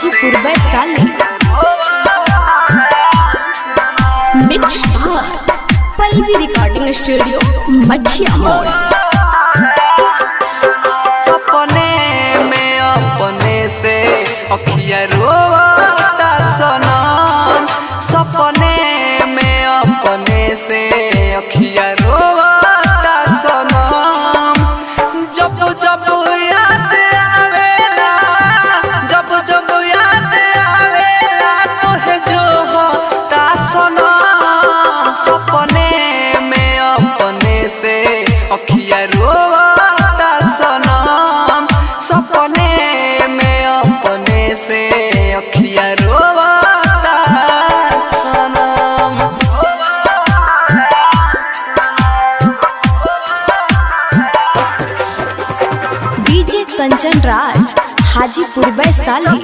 Hajipur Vaishali. Mix बार Pallavi recording studio मठिया मोड़। सपने में अपने से अखिया रोता सनम, सपने में अपने से अखिया रोता सनम। जब जब याद आवेला, जब जब याद आवेला तोहे जो होता सनम। सपने में अपने से अखिया रोता सनम, सपने में अपने से अखिया रोता सनम। डीजे कंचन राज हाजीपुर वैशाली।